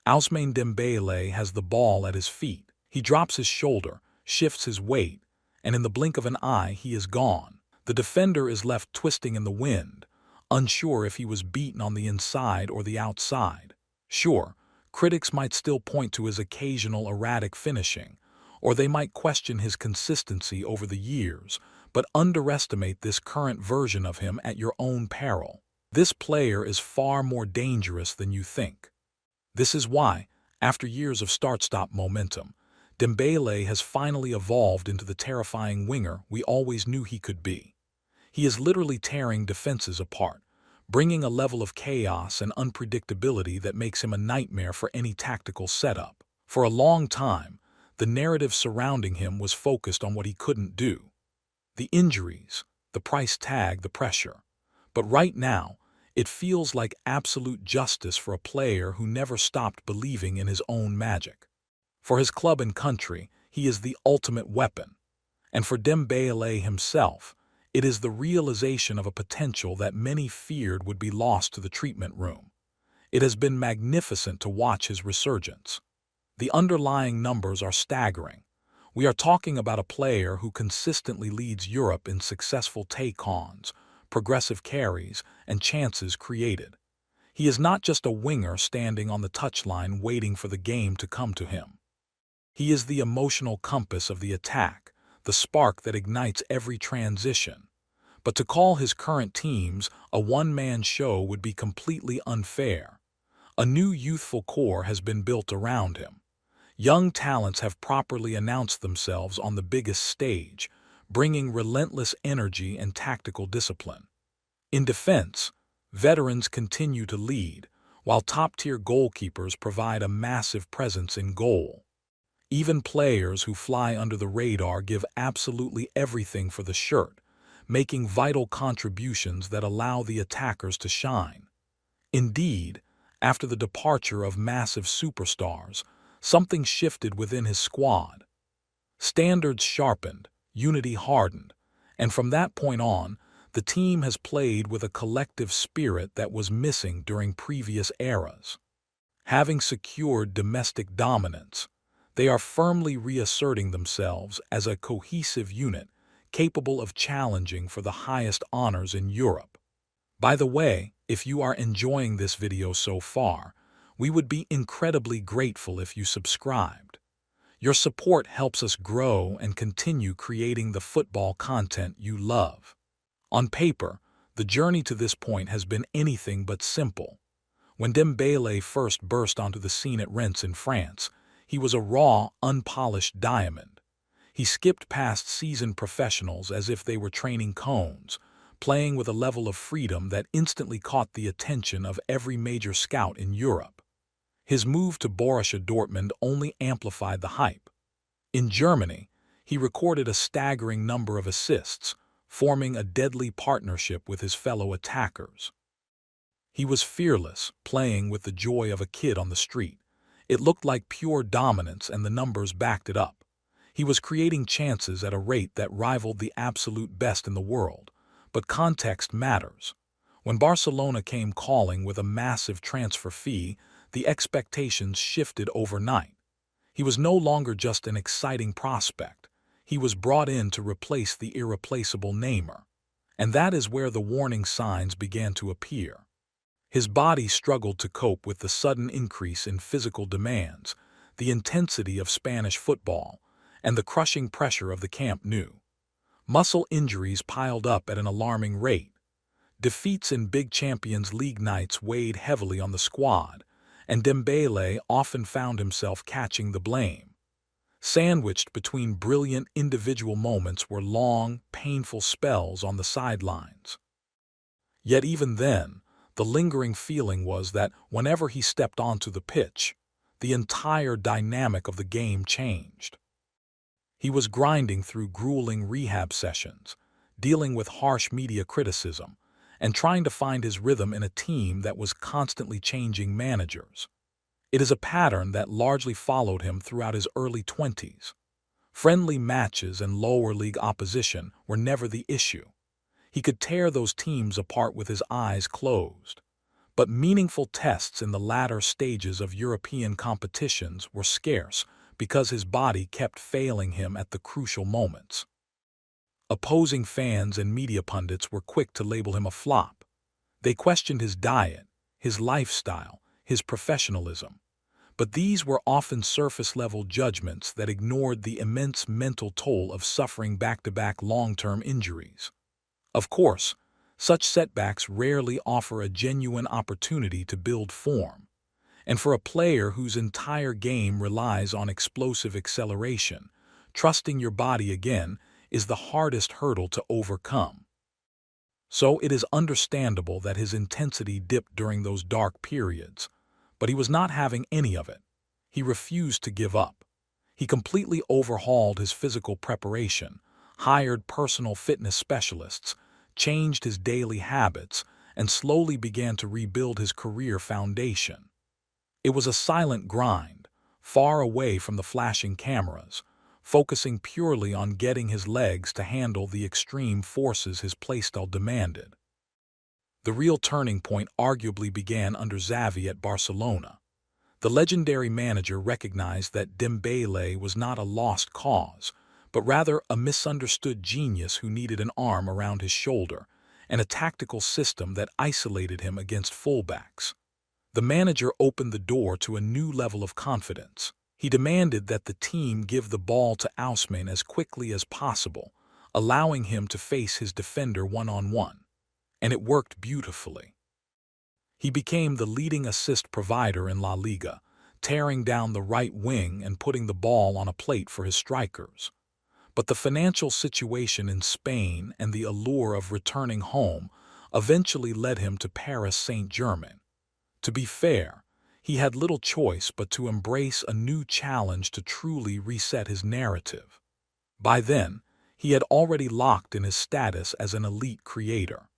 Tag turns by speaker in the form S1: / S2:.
S1: Ousmane Dembélé has the ball at his feet. He drops his shoulder, shifts his weight, and in the blink of an eye he is gone. The defender is left twisting in the wind, unsure if he was beaten on the inside or the outside. Sure, critics might still point to his occasional erratic finishing, or they might question his consistency over the years, but underestimate this current version of him at your own peril. This player is far more dangerous than you think. This is why, after years of start-stop momentum, Dembele has finally evolved into the terrifying winger we always knew he could be. He is literally tearing defenses apart, bringing a level of chaos and unpredictability that makes him a nightmare for any tactical setup. For a long time, the narrative surrounding him was focused on what he couldn't do. The injuries, the price tag, the pressure. But right now, it feels like absolute justice for a player who never stopped believing in his own magic. For his club and country, he is the ultimate weapon. And for Dembele himself, it is the realization of a potential that many feared would be lost to the treatment room. It has been magnificent to watch his resurgence. The underlying numbers are staggering. We are talking about a player who consistently leads Europe in successful take-ons, progressive carries, and chances created. He is not just a winger standing on the touchline waiting for the game to come to him. He is the emotional compass of the attack, the spark that ignites every transition. But to call his current teams a one-man show would be completely unfair. A new youthful core has been built around him. Young talents have properly announced themselves on the biggest stage, bringing relentless energy and tactical discipline. In defense, veterans continue to lead, while top-tier goalkeepers provide a massive presence in goal. Even players who fly under the radar give absolutely everything for the shirt, making vital contributions that allow the attackers to shine. Indeed, after the departure of massive superstars, something shifted within his squad. Standards sharpened, unity hardened, and from that point on, the team has played with a collective spirit that was missing during previous eras. Having secured domestic dominance, they are firmly reasserting themselves as a cohesive unit capable of challenging for the highest honors in Europe. By the way, if you are enjoying this video so far, we would be incredibly grateful if you subscribed. Your support helps us grow and continue creating the football content you love. On paper, the journey to this point has been anything but simple. When Dembele first burst onto the scene at Rennes in France, he was a raw, unpolished diamond. He skipped past seasoned professionals as if they were training cones, playing with a level of freedom that instantly caught the attention of every major scout in Europe. His move to Borussia Dortmund only amplified the hype. In Germany, he recorded a staggering number of assists, forming a deadly partnership with his fellow attackers. He was fearless, playing with the joy of a kid on the street. It looked like pure dominance, and the numbers backed it up. He was creating chances at a rate that rivaled the absolute best in the world. But context matters. When Barcelona came calling with a massive transfer fee, the expectations shifted overnight. He was no longer just an exciting prospect. He was brought in to replace the irreplaceable Neymar. And that is where the warning signs began to appear. His body struggled to cope with the sudden increase in physical demands, the intensity of Spanish football, and the crushing pressure of the Camp Nou. Muscle injuries piled up at an alarming rate. Defeats in big Champions League nights weighed heavily on the squad, and Dembele often found himself catching the blame. Sandwiched between brilliant individual moments were long, painful spells on the sidelines. Yet even then, the lingering feeling was that whenever he stepped onto the pitch, the entire dynamic of the game changed. He was grinding through grueling rehab sessions, dealing with harsh media criticism, and trying to find his rhythm in a team that was constantly changing managers. It is a pattern that largely followed him throughout his early 20s. Friendly matches and lower league opposition were never the issue. He could tear those teams apart with his eyes closed. But meaningful tests in the latter stages of European competitions were scarce because his body kept failing him at the crucial moments. Opposing fans and media pundits were quick to label him a flop. They questioned his diet, his lifestyle, his professionalism. But these were often surface-level judgments that ignored the immense mental toll of suffering back-to-back long-term injuries. Of course, such setbacks rarely offer a genuine opportunity to build form. And for a player whose entire game relies on explosive acceleration, trusting your body again is the hardest hurdle to overcome. So it is understandable that his intensity dipped during those dark periods, but he was not having any of it. He refused to give up. He completely overhauled his physical preparation, hired personal fitness specialists, changed his daily habits, and slowly began to rebuild his career foundation. It was a silent grind, far away from the flashing cameras, focusing purely on getting his legs to handle the extreme forces his playstyle demanded. The real turning point arguably began under Xavi at Barcelona. The legendary manager recognized that Dembele was not a lost cause, but rather a misunderstood genius who needed an arm around his shoulder and a tactical system that isolated him against fullbacks. The manager opened the door to a new level of confidence. He demanded that the team give the ball to Ousmane as quickly as possible, allowing him to face his defender one-on-one. And it worked beautifully. He became the leading assist provider in La Liga, tearing down the right wing and putting the ball on a plate for his strikers. But the financial situation in Spain and the allure of returning home eventually led him to Paris Saint-Germain. To be fair, he had little choice but to embrace a new challenge to truly reset his narrative. By then, he had already locked in his status as an elite creator.